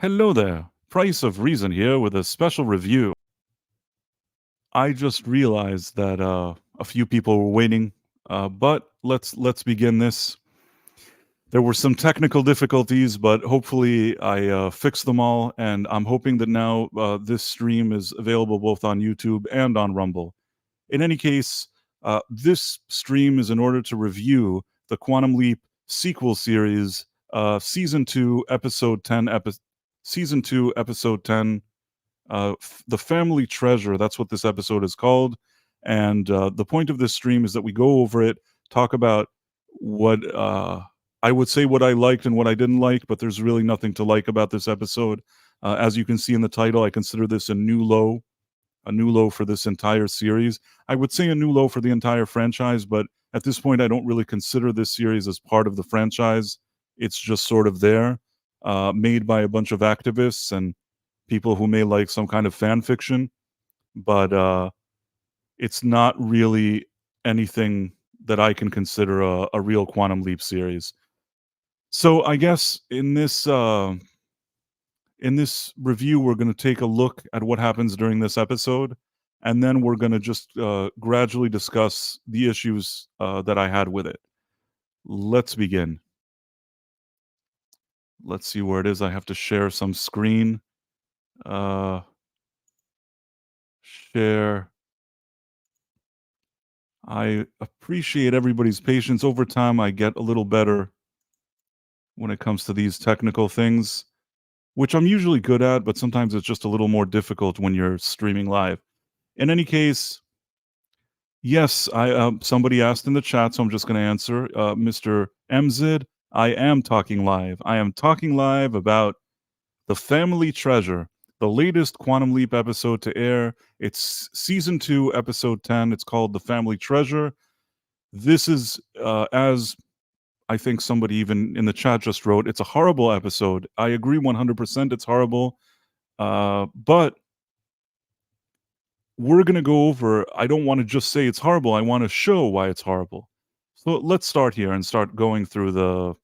Hello there. Price of Reason here with a special review. I just realized that a few people were waiting, but let's begin this. There were some technical difficulties, but hopefully I fixed them all, and I'm hoping that now this stream is available both on YouTube and on Rumble. In any case, this stream is in order to review the Quantum Leap sequel series, season 2, episode 10, season 2, episode 10, The Family Treasure. That's what this episode is called. And the point of this stream is that we go over it, talk about what I would say what I liked and what I didn't like, but there's really nothing to like about this episode. As you can see in the title, I consider this a new low for this entire series. I would say a new low for the entire franchise, but at this point, I don't really consider this series as part of the franchise. It's just sort of there, made by a bunch of activists and people who may like some kind of fan fiction, but it's not really anything that I can consider a real Quantum Leap series. So I guess in this review, we're going to take a look at what happens during this episode, and then we're going to just gradually discuss the issues that I had with it. Let's begin. Let's see where it is. I have to share some screen. Share. I appreciate everybody's patience. Over time, I get a little better when it comes to these technical things, which I'm usually good at, but sometimes it's just a little more difficult when you're streaming live. In any case, yes, somebody asked in the chat, so I'm just going to answer. Mr. MZid, I am talking live. I am talking live about The Family Treasure, the latest Quantum Leap episode to air. It's season 2, episode 10. It's called The Family Treasure. This is, as I think somebody even in the chat just wrote, it's a horrible episode. I agree 100% it's horrible. But we're going to go over, I don't want to just say it's horrible. I want to show why it's horrible. So let's start here and start going through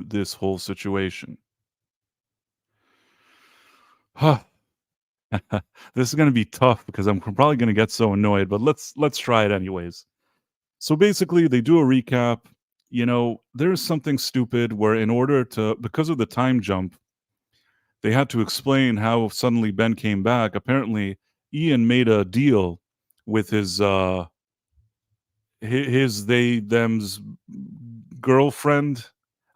this whole situation. Huh. This is going to be tough because I'm probably going to get so annoyed, but let's try it anyways. So basically, they do a recap. You know, there's something stupid where in order to, because of the time jump, they had to explain how suddenly Ben came back. Apparently, Ian made a deal with his they them's girlfriend.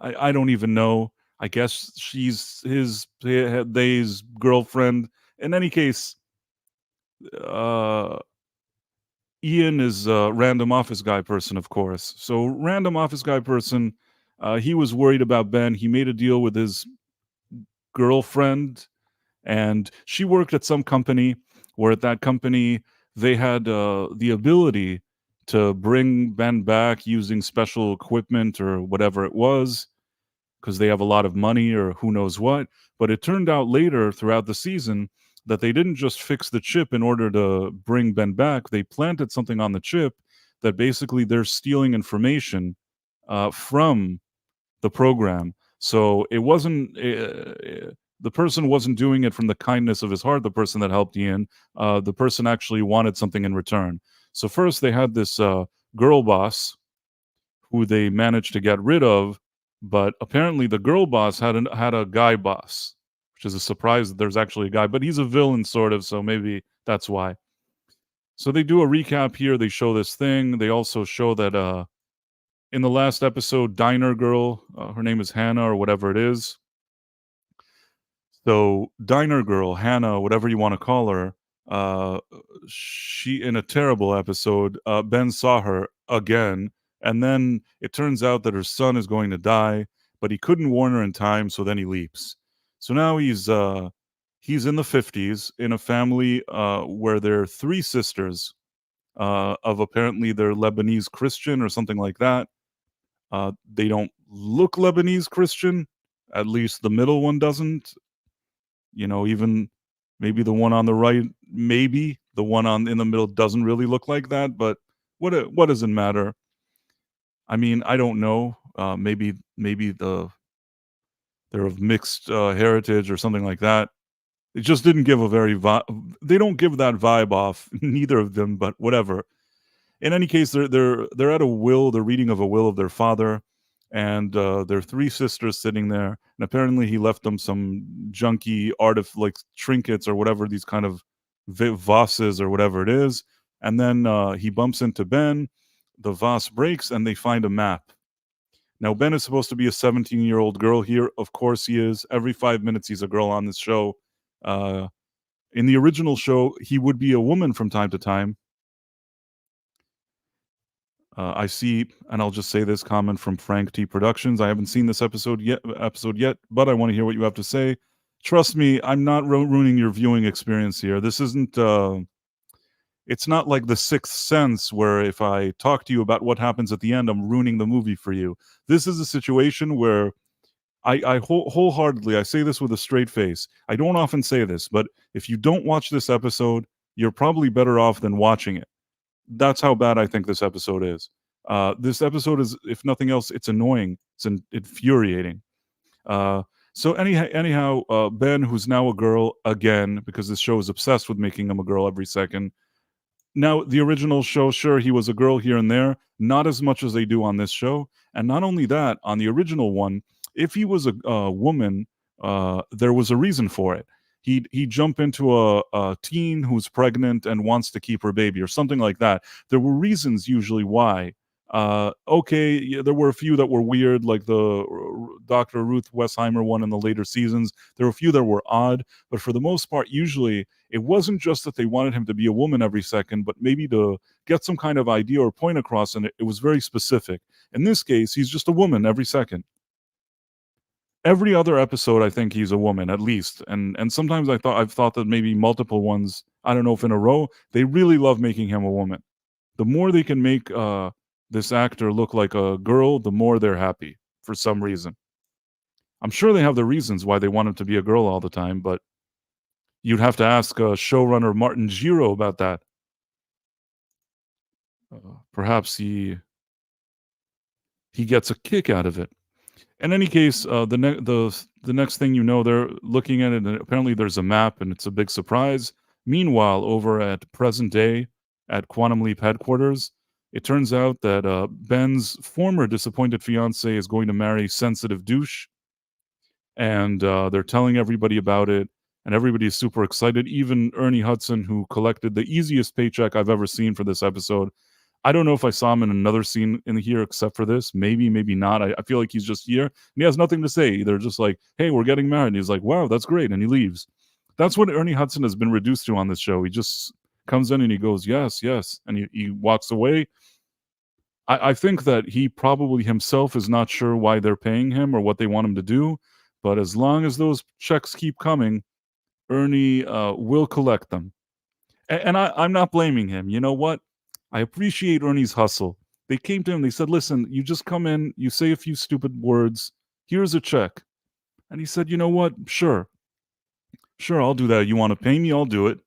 I don't even know. I guess she's his they's girlfriend. In any case, Ian is a random office guy person, of course. So random office guy person, he was worried about Ben. He made a deal with his girlfriend, and she worked at some company where at that company they had the ability to bring Ben back using special equipment or whatever it was, because they have a lot of money or who knows what. But it turned out later throughout the season that they didn't just fix the chip in order to bring Ben back. They planted something on the chip that basically they're stealing information from the program. So it wasn't the person wasn't doing it from the kindness of his heart. The person that helped Ian, the person actually wanted something in return. So first they had this girl boss who they managed to get rid of, but apparently the girl boss had a guy boss, which is a surprise that there's actually a guy, but he's a villain sort of, so maybe that's why. So they do a recap here. They show this thing. They also show that in the last episode, Diner Girl, her name is Hannah or whatever it is. So Diner Girl, Hannah, whatever you want to call her, she in a terrible episode, Ben saw her again, and then it turns out that her son is going to die, but he couldn't warn her in time, so then he leaps. So now he's in the 50s in a family where there are 3 sisters of apparently they're Lebanese Christian or something like that. They don't look Lebanese Christian, at least the middle one doesn't. You know, even maybe the one on the right, maybe the one in the middle doesn't really look like that, but what does it matter? I mean, I don't know. maybe they're of mixed heritage or something like that. It just didn't give a very they don't give that vibe off, neither of them, but whatever. In any case, they're at a will, the reading of a will of their father, and their three sisters sitting there. And apparently, he left them some junky art of like trinkets or whatever these kind of vases or whatever it is. And then he bumps into Ben. The vase breaks, and they find a map. Now, Ben is supposed to be a 17-year-old girl here. Of course, he is. Every 5 minutes, he's a girl on this show. Uh, in the original show, he would be a woman from time to time. I see, and I'll just say this comment from Frank T Productions. I haven't seen this episode yet, but I want to hear what you have to say. Trust me, I'm not ruining your viewing experience here. This isn't. It's not like The Sixth Sense, where if I talk to you about what happens at the end, I'm ruining the movie for you. This is a situation where I wholeheartedly, I say this with a straight face. I don't often say this, but if you don't watch this episode, you're probably better off than watching it. That's how bad I think this episode is. This episode is, if nothing else, it's annoying. It's infuriating. Uh, anyhow, Ben, who's now a girl again, because this show is obsessed with making him a girl every second. Now, the original show, sure, he was a girl here and there, not as much as they do on this show. And not only that, on the original one, if he was a woman, there was a reason for it. He'd jump into a teen who's pregnant and wants to keep her baby or something like that. There were reasons usually why. Okay, yeah, there were a few that were weird, like the Dr. Ruth Westheimer one in the later seasons. There were a few that were odd, but for the most part, usually it wasn't just that they wanted him to be a woman every second, but maybe to get some kind of idea or point across, and it was very specific. In this case, he's just a woman every second. Every other episode, I think he's a woman at least, and sometimes I've thought that maybe multiple ones. I don't know if in a row. They really love making him a woman. The more they can make this actor look like a girl, the more they're happy for some reason. I'm sure they have the reasons why they want him to be a girl all the time, but you'd have to ask showrunner Martin Giro about that. Perhaps he gets a kick out of it. In any case, the next thing you know, they're looking at it, and apparently there's a map, and it's a big surprise. Meanwhile, over at present day, at Quantum Leap headquarters, it turns out that Ben's former disappointed fiance is going to marry sensitive douche, and they're telling everybody about it, and everybody's super excited. Even Ernie Hudson, who collected the easiest paycheck I've ever seen for this episode. I don't know if I saw him in another scene in here except for this. Maybe, maybe not. I feel like he's just here, and he has nothing to say. They're just like, hey, we're getting married. And he's like, wow, that's great. And he leaves. That's what Ernie Hudson has been reduced to on this show. He just comes in and he goes, yes, yes. And he walks away. I think that he probably himself is not sure why they're paying him or what they want him to do. But as long as those checks keep coming, Ernie will collect them. And I'm not blaming him. You know what? I appreciate Ernie's hustle. They came to him, they said, listen, you just come in, you say a few stupid words, here's a check. And he said, you know what? Sure, I'll do that. You want to pay me? I'll do it.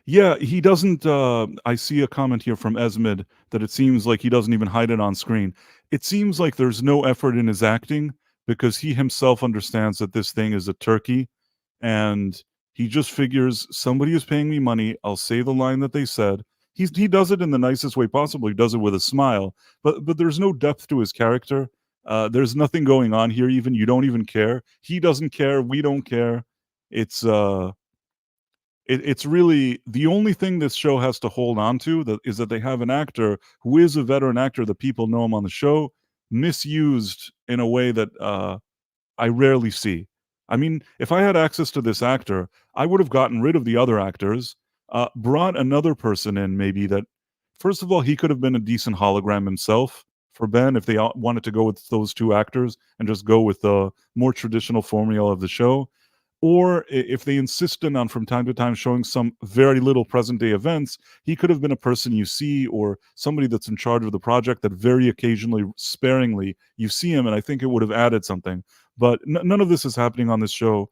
Yeah, he doesn't. I see a comment here from Esmid that it seems like he doesn't even hide it on screen. It seems like there's no effort in his acting because he himself understands that this thing is a turkey, and he just figures somebody is paying me money. I'll say the line that they said. He does it in the nicest way possible. He does it with a smile, but there's no depth to his character. There's nothing going on here. Even you don't even care. He doesn't care. We don't care. It's it's really the only thing this show has to hold on to is that they have an actor who is a veteran actor that people know him on the show, misused in a way that I rarely see. I mean, if I had access to this actor, I would have gotten rid of the other actors, brought another person in, maybe that, first of all, he could have been a decent hologram himself for Ben if they wanted to go with those two actors and just go with the more traditional formula of the show. Or if they insisted on from time to time showing some very little present day events, he could have been a person you see or somebody that's in charge of the project that very occasionally, sparingly, you see him, and I think it would have added something. But none of this is happening on this show.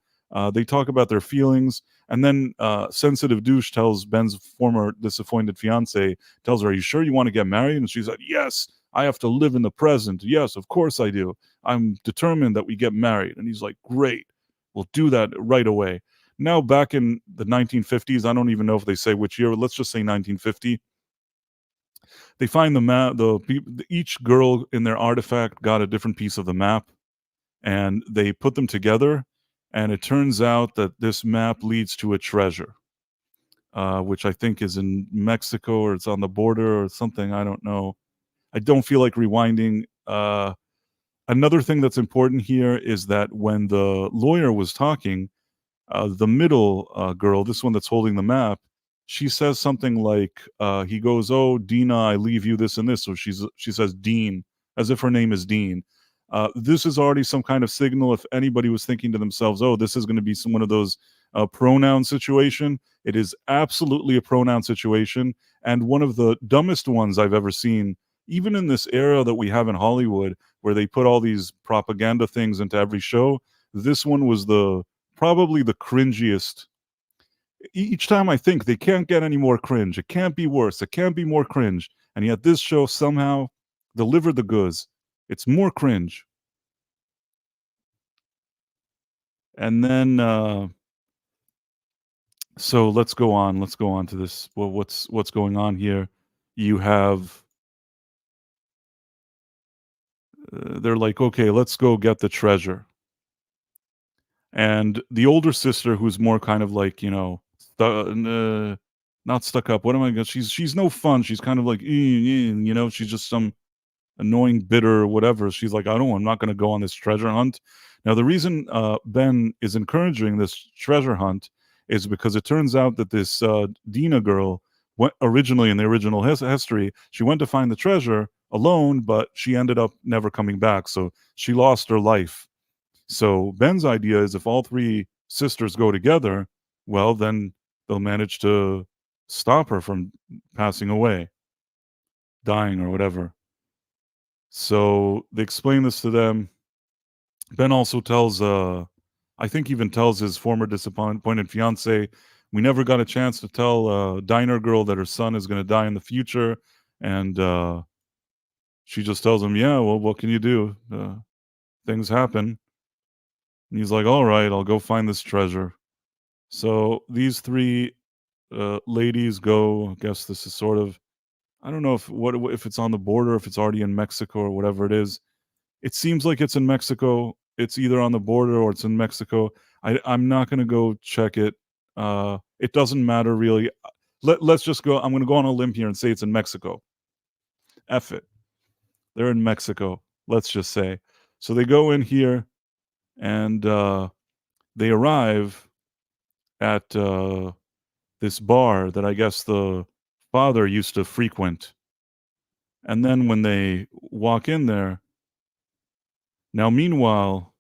They talk about their feelings, and then sensitive douche tells Ben's former disappointed fiance, tells her, "Are you sure you want to get married?" And she's like, "Yes, I have to live in the present. Yes, of course I do. I'm determined that we get married." And he's like, "Great, we'll do that right away." Now, back in the 1950s, I don't even know if they say which year. Let's just say 1950. They find the map. Each girl in their artifact got a different piece of the map, and they put them together. And it turns out that this map leads to a treasure, which I think is in Mexico or it's on the border or something. I don't know. I don't feel like rewinding. Another thing that's important here is that when the lawyer was talking, the middle girl, this one that's holding the map, she says something like, he goes, "Oh, Dina, I leave you this and this." So she says Dean, as if her name is Dean. This is already some kind of signal. If anybody was thinking to themselves, "Oh, this is going to be one of those pronoun situation," it is absolutely a pronoun situation, and one of the dumbest ones I've ever seen. Even in this era that we have in Hollywood, where they put all these propaganda things into every show, this one was probably the cringiest. Each time I think they can't get any more cringe. It can't be worse. It can't be more cringe. And yet this show somehow delivered the goods. It's more cringe. And then so let's go on. Let's go on to this. Well, what's going on here? You have they're like, "Okay, let's go get the treasure." And the older sister, who's more kind of like, not stuck up. What am I gonna? She's no fun. She's kind of like, she's just some annoying, bitter, whatever. She's like, I'm not going to go on this treasure hunt. Now, the reason Ben is encouraging this treasure hunt is because it turns out that this Dina girl went originally in the original history. She went to find the treasure alone, but she ended up never coming back. So she lost her life. So Ben's idea is if all three sisters go together, well, then they'll manage to stop her from passing away, dying, or whatever. So they explain this to them. Ben also tells, I think even tells his former disappointed fiance, "We never got a chance to tell Diner Girl that her son is going to die in the future." And she just tells him, "Yeah, well, what can you do? Things happen." And he's like, "All right, I'll go find this treasure." So these three ladies go. I guess this is sort of, I don't know if it's on the border, if it's already in Mexico or whatever it is. It seems like it's in Mexico. It's either on the border or it's in Mexico. I'm not gonna go check it. It doesn't matter really. Let's just go. I'm gonna go on a limb here and say it's in Mexico. F it. They're in Mexico. Let's just say. So they go in here and they arrive at this bar that I guess the father used to frequent. And then when they walk in there, now meanwhile,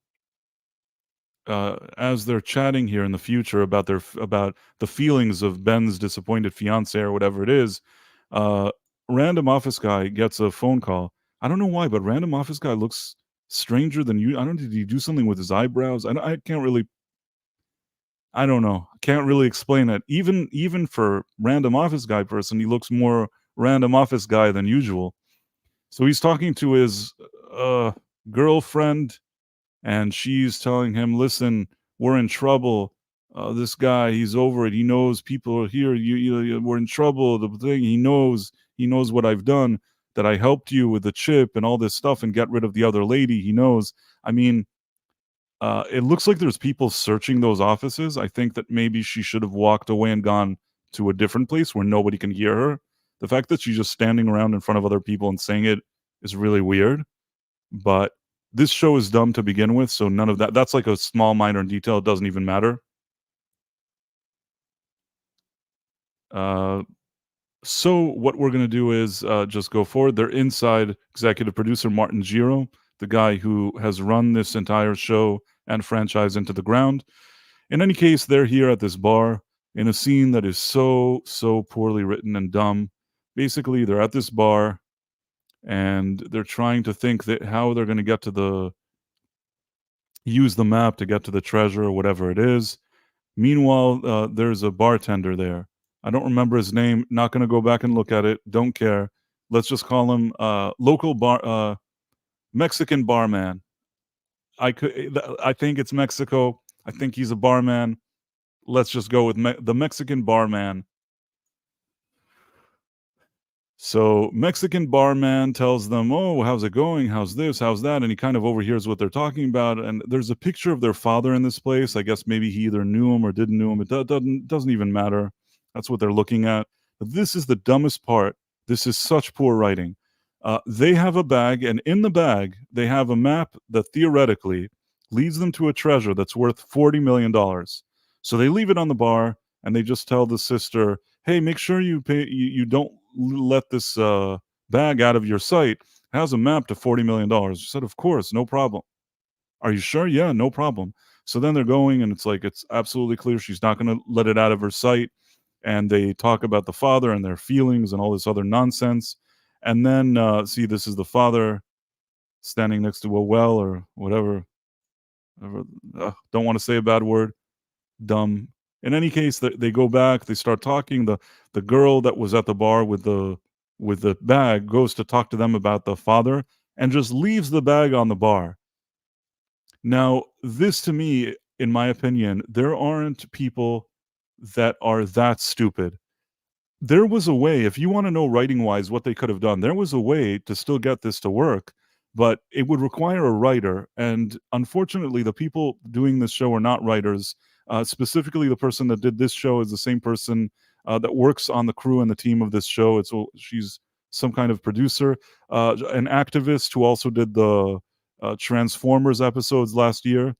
as they're chatting here in the future about about the feelings of Ben's disappointed fiance or whatever it is, uh, random office guy gets a phone call. I don't know why, but random office guy looks stranger than you. I don't. Did he do something with his eyebrows? I can't really. I don't know. Can't really explain it. Even for random office guy person, he looks more random office guy than usual. So he's talking to his uh, girlfriend, and she's telling him, "Listen, we're in trouble. This guy, he's over it. He knows people are here. We're in trouble. The thing he knows what I've done. That I helped you with the chip and all this stuff, and get rid of the other lady. He knows. I mean, it looks like there's people searching those offices. I think that maybe she should have walked away and gone to a different place where nobody can hear her. The fact that she's just standing around in front of other people and saying it is really weird. But this show is dumb to begin with, so none of that's like a small minor detail, it doesn't even matter. Uh, so what we're gonna do is, just go forward. They're inside executive producer Martin Giro, the guy who has run this entire show and franchise into the ground. In any case, they're here at this bar in a scene that is so poorly written and dumb. Basically, they're at this bar, and they're trying to think that how they're gonna get to use the map to get to the treasure or whatever it is. Meanwhile, there's a bartender there. I don't remember his name. Not going to go back and look at it. Don't care. Let's just call him local Mexican barman. I think it's Mexico. I think he's a barman. Let's just go with the Mexican barman. So Mexican barman tells them, "Oh, how's it going? How's this? How's that?" And he kind of overhears what they're talking about. And there's a picture of their father in this place. I guess maybe he either knew him or didn't know him. It doesn't even matter. That's what they're looking at. But this is the dumbest part. This is such poor writing. They have a bag, and in the bag they have a map that theoretically leads them to a treasure that's worth $40 million. So they leave it on the bar, and they just tell the sister, "Hey, make sure you pay. You don't let this bag out of your sight. It has a map to $40 million." She said, "Of course, no problem." "Are you sure?" "Yeah, no problem." So then they're going, and it's like it's absolutely clear she's not going to let it out of her sight. And they talk about the father and their feelings and all this other nonsense. And then see, this is the father standing next to a well or whatever. Don't want to say a bad word. Dumb. In any case, they go back, they start talking. The girl that was at the bar with the bag goes to talk to them about the father and just leaves the bag on the bar. Now, this to me, in my opinion, there aren't people that are that stupid. There was a way, if you wanna know writing-wise what they could have done, there was a way to still get this to work, but it would require a writer, and unfortunately, the people doing this show are not writers. Specifically, the person that did this show is the same person, that works on the crew and the team of this show. She's some kind of producer, an activist who also did the, Transformers episodes last year.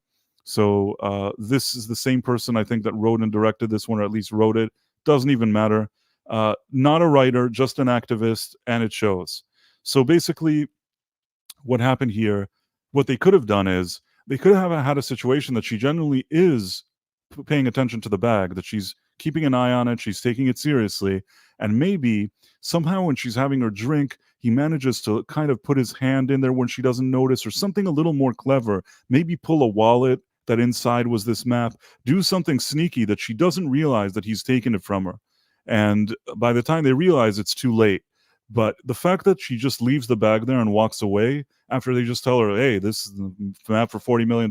So, this is the same person I think that wrote and directed this one, or at least wrote it. Doesn't even matter. Not a writer, just an activist, and it shows. So basically, what happened here, what they could have done is they could have had a situation that she generally is paying attention to the bag, that she's keeping an eye on it, she's taking it seriously, and maybe somehow when she's having her drink, he manages to kind of put his hand in there when she doesn't notice, or something a little more clever. Maybe pull a wallet that inside was this map, do something sneaky that she doesn't realize that he's taken it from her. And by the time they realize, it's too late. But the fact that she just leaves the bag there and walks away after they just tell her, "Hey, this is the map for $40 million.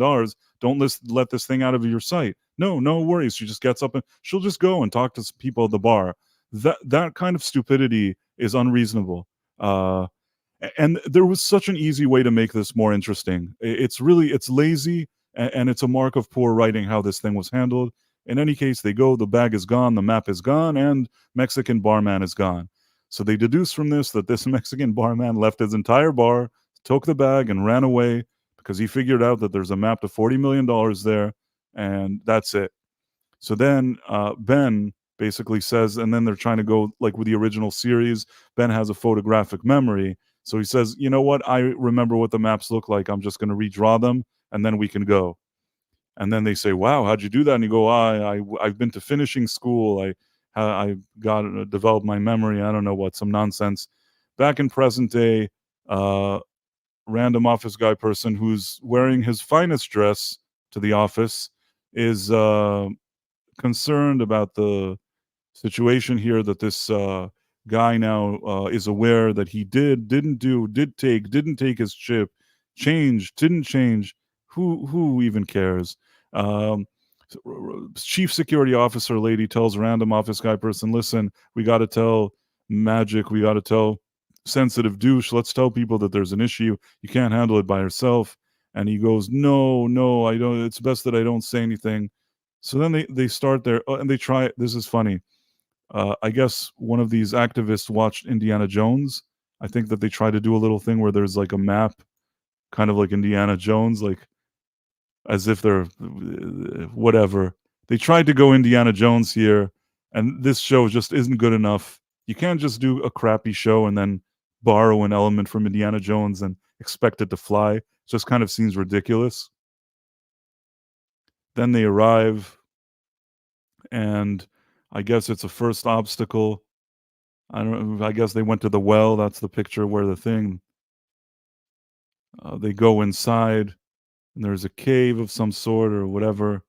Don't let this thing out of your sight." No, no worries. She just gets up and she'll just go and talk to some people at the bar. That kind of stupidity is unreasonable. And there was such an easy way to make this more interesting. It's lazy, and it's a mark of poor writing how this thing was handled. In any case, they go, the bag is gone, the map is gone, and Mexican barman is gone. So they deduce from this that this Mexican barman left his entire bar, took the bag, and ran away because he figured out that there's a map to $40 million there, and that's it. So then Ben basically says, and then they're trying to go like with the original series. Ben has a photographic memory. So he says, "You know what? I remember what the maps look like. I'm just going to redraw them, and then we can go." And then they say, "Wow, how'd you do that?" And you go, I've been to finishing school. I got developed my memory. I don't know what, some nonsense." Back in present day, uh, random office guy person who's wearing his finest dress to the office is concerned about the situation here, that this guy now is aware that he didn't do, didn't take his chip, changed, didn't change. Who even cares? Um, Chief security officer lady tells random office guy person, "Listen, we got to tell Magic, we got to tell sensitive douche. Let's tell people that there's an issue. You can't handle it by yourself." And he goes, "No, no, I don't. It's best that I don't say anything." So then they start there, and they try. This is funny. I guess one of these activists watched Indiana Jones. I think that they try to do a little thing where there's like a map, kind of like Indiana Jones, like as if they're whatever. They tried to go Indiana Jones here, and this show just isn't good enough. You can't just do a crappy show and then borrow an element from Indiana Jones and expect it to fly. It just kind of seems ridiculous. Then they arrive, and I guess it's a first obstacle. I don't. I guess they went to the well. That's the picture where the thing. They go inside. and there's a cave of some sort or whatever.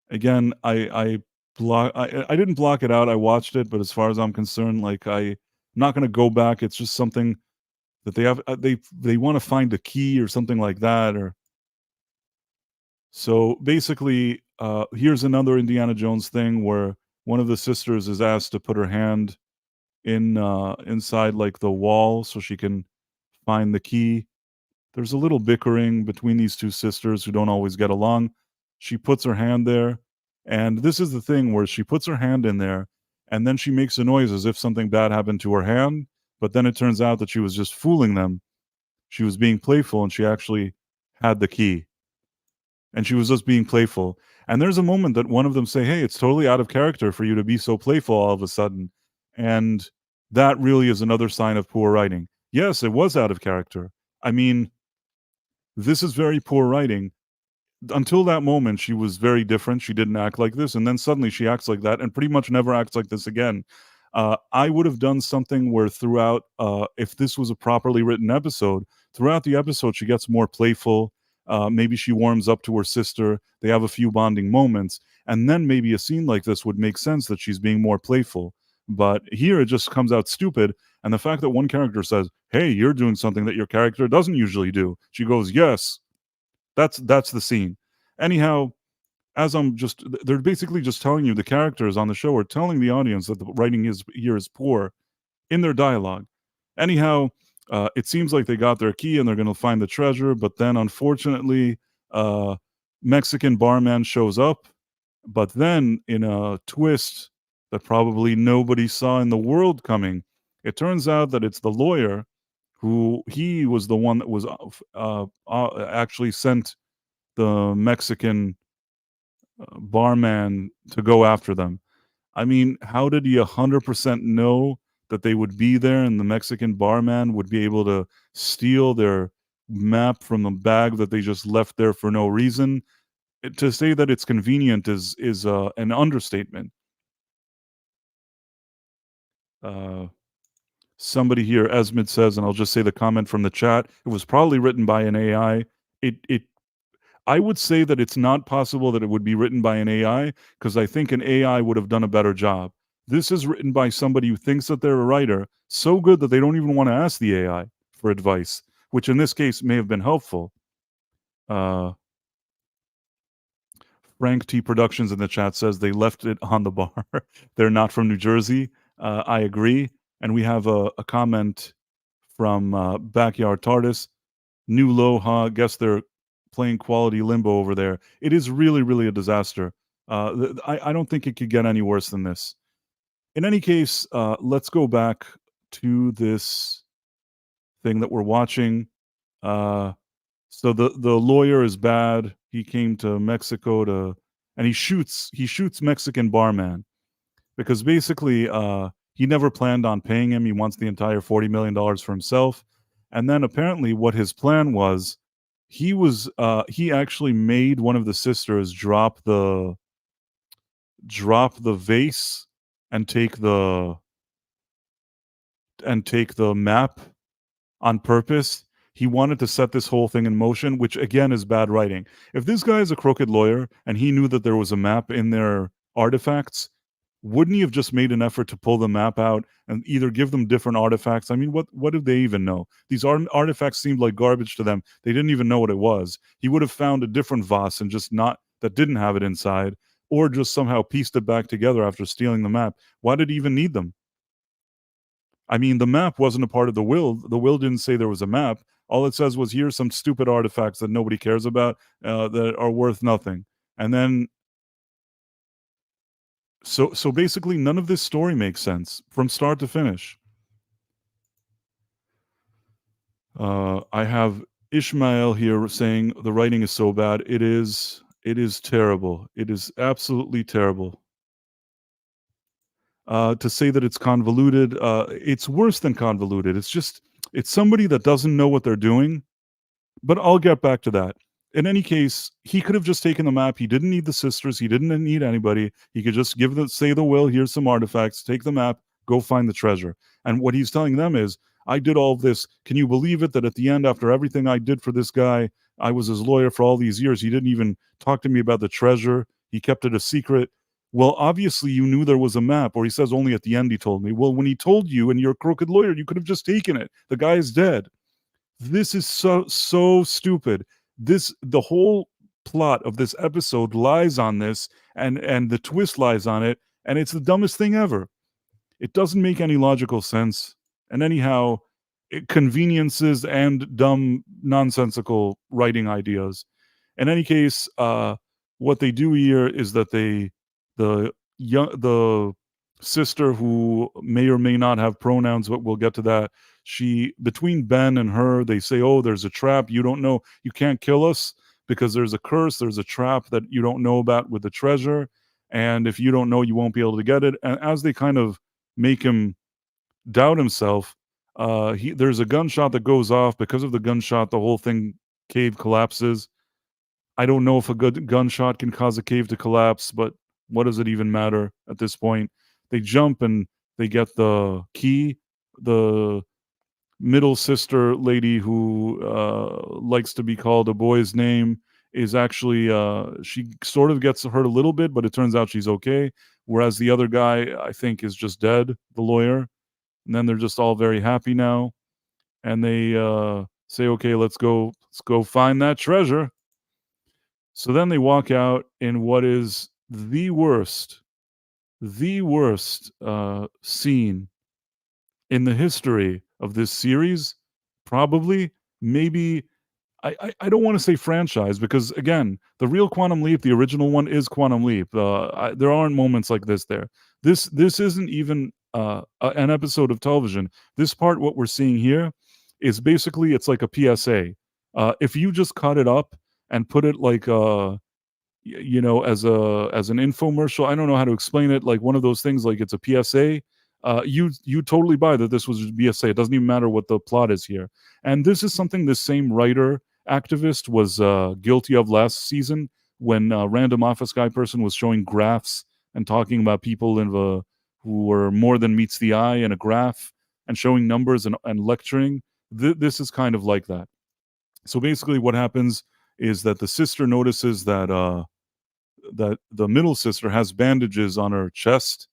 Again, I didn't block it out, I watched it, but as far as I'm concerned, like, I'm not gonna go back, it's just something that they have they wanna find a key or something like that, or so, basically, here's another Indiana Jones thing where one of the sisters is asked to put her hand inside, like, the wall so she can find the key. There's a little bickering between these 2 sisters who don't always get along. She puts her hand there, and this is the thing where she puts her hand in there, and then she makes a noise as if something bad happened to her hand, but then it turns out that she was just fooling them. She was being playful, and she actually had the key, and she was just being playful. And there's a moment that one of them say, "Hey, it's totally out of character for you to be so playful all of a sudden." And that really is another sign of poor writing. Yes, it was out of character. I mean, this is very poor writing. Until that moment, she was very different. She didn't act like this, and then suddenly she acts like that, and pretty much never acts like this again. I would have done something where throughout, if this was a properly written episode, throughout the episode she gets more playful. Maybe she warms up to her sister. They have a few bonding moments, and then maybe a scene like this would make sense that she's being more playful. But here it just comes out stupid. And the fact that one character says, "Hey, you're doing something that your character doesn't usually do," she goes, "Yes." That's the scene. Anyhow, as I'm just they're basically just telling you, the characters on the show are telling the audience that the writing is here is poor in their dialogue. Anyhow, it seems like they got their key and they're gonna find the treasure, but then unfortunately, uh, Mexican barman shows up, but then in a twist that probably nobody saw in the world coming, it turns out that it's the lawyer who he was the one that was, actually sent the Mexican barman to go after them. I mean, how did he 100% know that they would be there and the Mexican barman would be able to steal their map from the bag that they just left there for no reason? To say that it's convenient is an understatement. Uh, Somebody here, Esmond says, and I'll just say the comment from the chat, it was probably written by an AI. It I would say that it's not possible that it would be written by an AI, because I think an AI would have done a better job. This is written by somebody who thinks that they're a writer, so good that they don't even wanna ask the AI for advice, which in this case may have been helpful. Uh, Frank T Productions in the chat says they left it on the bar. They're not from New Jersey. I agree, and we have a comment from, Backyard TARDIS. New low, huh? Guess they're playing quality Limbo over there. It is really, really a disaster. I don't think it could get any worse than this. In any case, let's go back to this thing that we're watching. Uh, so the lawyer is bad. He came to Mexico to, and he shoots Mexican barman because basically he never planned on paying him. He wants the entire $40 million for himself. And then apparently what his plan was, he actually made one of the sisters drop the vase and take the map on purpose. He wanted to set this whole thing in motion, which again is bad writing. If this guy is a crooked lawyer and he knew that there was a map in their artifacts, wouldn't he have just made an effort to pull the map out and either give them different artifacts? I mean, what did they even know? These artifacts seemed like garbage to them. They didn't even know what it was. He would have found a different vase and just not that didn't have it inside, or just somehow pieced it back together after stealing the map. Why did he even need them? I mean, the map wasn't a part of the will. The will didn't say there was a map. All it says was, here's some stupid artifacts that nobody cares about, that are worth nothing. And then so basically none of this story makes sense from start to finish. I have Ishmael here saying the writing is so bad. It is terrible. It is absolutely terrible. To say that it's convoluted, it's worse than convoluted. It's somebody that doesn't know what they're doing. But I'll get back to that. In any case, he could have just taken the map. He didn't need the sisters. He didn't need anybody. He could just say the will, here's some artifacts, take the map, go find the treasure. And what he's telling them is, I did all of this. Can you believe it that at the end, after everything I did for this guy, I was his lawyer for all these years. He didn't even talk to me about the treasure. He kept it a secret. Well, obviously you knew there was a map, or he says only at the end he told me. Well, when he told you and you're a crooked lawyer, you could have just taken it. The guy is dead. This is so stupid. The whole plot of this episode lies on this, and the twist lies on it, and it's the dumbest thing ever. It doesn't make any logical sense. And anyhow, conveniences and dumb, nonsensical writing ideas. In any case, what they do here is that the sister, who may or may not have pronouns, but we'll get to that. She, between Ben and her, they say, "Oh, there's a trap. You don't know. You can't kill us because there's a curse. There's a trap that you don't know about with the treasure, and if you don't know, you won't be able to get it." And as they kind of make him doubt himself, there's a gunshot that goes off. Because of the gunshot, the whole cave collapses. I don't know if a good gunshot can cause a cave to collapse, but what does it even matter at this point? They jump and they get the key. The middle sister lady, who likes to be called a boy's name, is actually she sort of gets hurt a little bit, but it turns out she's okay. Whereas the other guy, I think, is just dead, the lawyer. And then they're just all very happy now, and they say, "Okay, let's go find that treasure." So then they walk out in what is the worst scene in the history of this series, probably, maybe. I don't want to say franchise, because again, the real Quantum Leap, the original one, is Quantum Leap. There aren't moments like this there. This isn't even an episode of television. This part, what we're seeing here, is basically, it's like a PSA. If you just cut it up and put it like as an infomercial, I don't know how to explain it, like one of those things, like it's a PSA. You totally buy that this was just PSA. It doesn't even matter what the plot is here. And this is something the same writer activist was guilty of last season, when Random Office Guy person was showing graphs and talking about people who were more than meets the eye in a graph, and showing numbers and lecturing. This is kind of like that. So basically what happens is that the sister notices that the middle sister has bandages on her chest,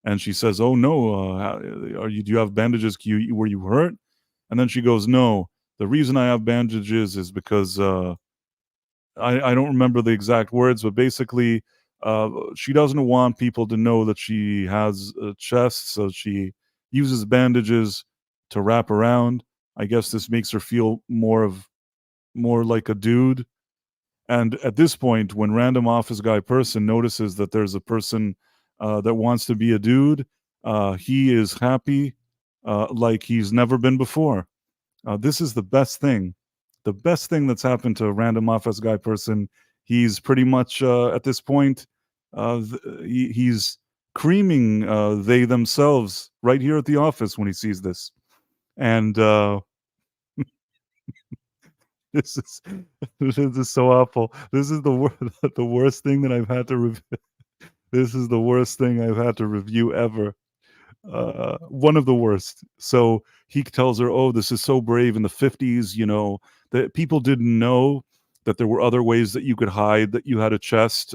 and she says, "Oh no, do you have bandages? Were you hurt?" And then she goes, "No, the reason I have bandages is because I don't remember the exact words, but basically she doesn't want people to know that she has a chest, so she uses bandages to wrap around. I guess this makes her feel more like a dude." And at this point, when Random Office Guy person notices that there's a person that wants to be a dude, he is happy like he's never been before. This is the best thing. The best thing that's happened to a Random Office Guy person. He's pretty much, at this point, he's creaming they themselves right here at the office when he sees this. And this is this is so awful. This is the worst thing that I've had to review. This is the worst thing I've had to review ever. One of the worst. So he tells her, "Oh, this is so brave in the 50s, that people didn't know that there were other ways that you could hide that you had a chest.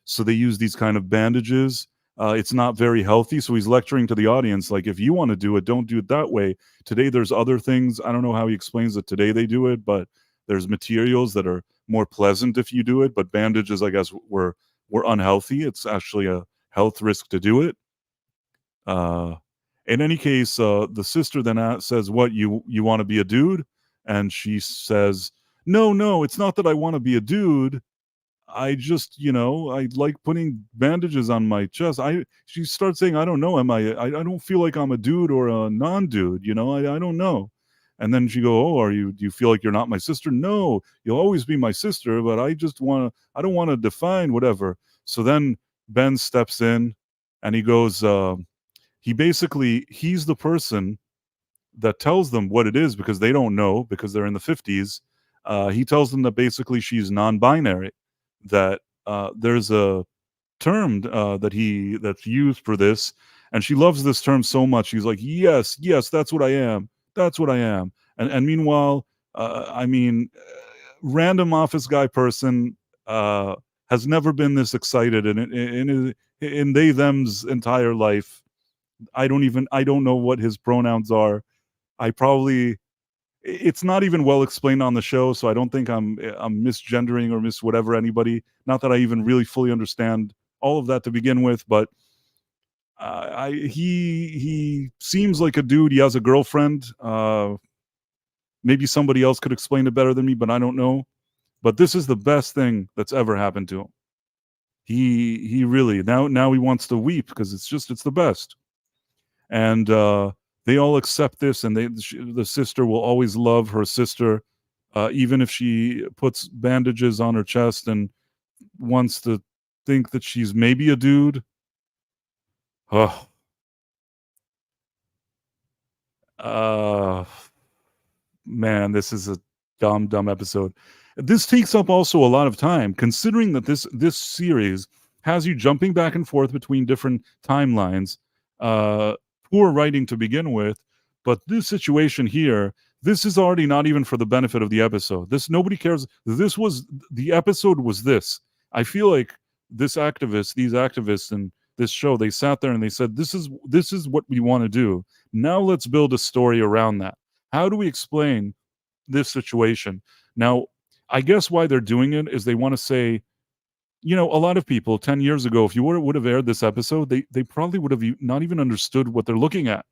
So they use these kind of bandages. It's not very healthy." So he's lecturing to the audience, like, if you want to do it, don't do it that way. Today, there's other things. I don't know how he explains that today they do it, but there's materials that are more pleasant if you do it. But bandages, I guess, were unhealthy. It's actually a health risk to do it. Uh, in any case, the sister then says, "What, you want to be a dude?" And she says, "No, no, it's not that I want to be a dude. I just, I like putting bandages on my chest." She starts saying, "I don't know. I don't feel like I'm a dude or a non-dude. I don't know." And then she go, "Oh, do you feel like you're not my sister?" "No, you'll always be my sister, but I don't want to define whatever." So then Ben steps in, and he goes, he's the person that tells them what it is, because they don't know, because they're in the 50s. He tells them that basically she's non-binary, that there's a term that's used for this, and she loves this term so much. She's like, yes, that's what I am. That's what I am. And meanwhile, I mean, random office guy person uh, has never been this excited in they them's entire life. I don't know what his pronouns are. I probably it's not even well explained on the show, so I don't think I'm misgendering or mis whatever anybody. Not that I even really fully understand all of that to begin with, but he seems like a dude. He has a girlfriend. Maybe somebody else could explain it better than me, but I don't know. But this is the best thing that's ever happened to him. He really now he wants to weep because it's the best. And they all accept this, and the sister will always love her sister, even if she puts bandages on her chest and wants to think that she's maybe a dude. Oh, uh, man, this is a dumb episode. This takes up also a lot of time, considering that this series has you jumping back and forth between different timelines. Uh, Poor writing to begin with, but this situation here, this is already not even for the benefit of the episode. This nobody cares. This was the episode was this. I feel like these activists in this show, they sat there and they said, this is what we want to do. Now let's build a story around that. How do we explain this situation? Now, I guess why they're doing it is they want to say, a lot of people 10 years ago, if you would have aired this episode, they probably would have not even understood what they're looking at.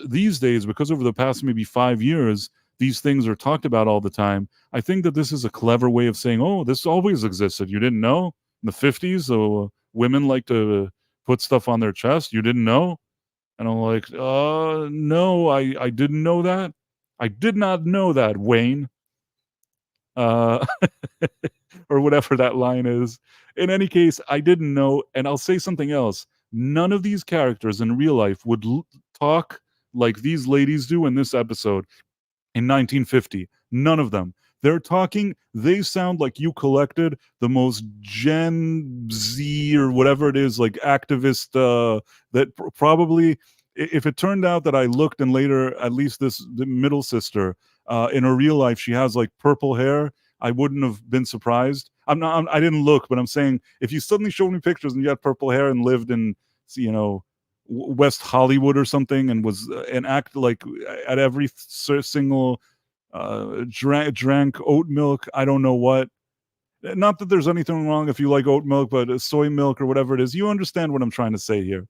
These days, because over the past maybe 5 years, these things are talked about all the time. I think that this is a clever way of saying, oh, this always existed. You didn't know? In the 50s, so women like to put stuff on their chest. You didn't know? And I'm like, no, I didn't know that. I did not know that, Wayne. Uh, or whatever that line is. In any case, I didn't know. And I'll say something else. None of these characters in real life would talk like these ladies do in this episode in 1950. None of them. They're talking, they sound like you collected the most Gen Z or whatever it is, like activist, that probably, if it turned out that I looked and later, at least the middle sister, in her real life, she has like purple hair, I wouldn't have been surprised. I didn't look, but I'm saying if you suddenly showed me pictures and you had purple hair and lived in, you know, West Hollywood or something and was and act like at every single drank oat milk. I don't know what. Not that there's anything wrong if you like oat milk, but soy milk or whatever it is. You understand what I'm trying to say here.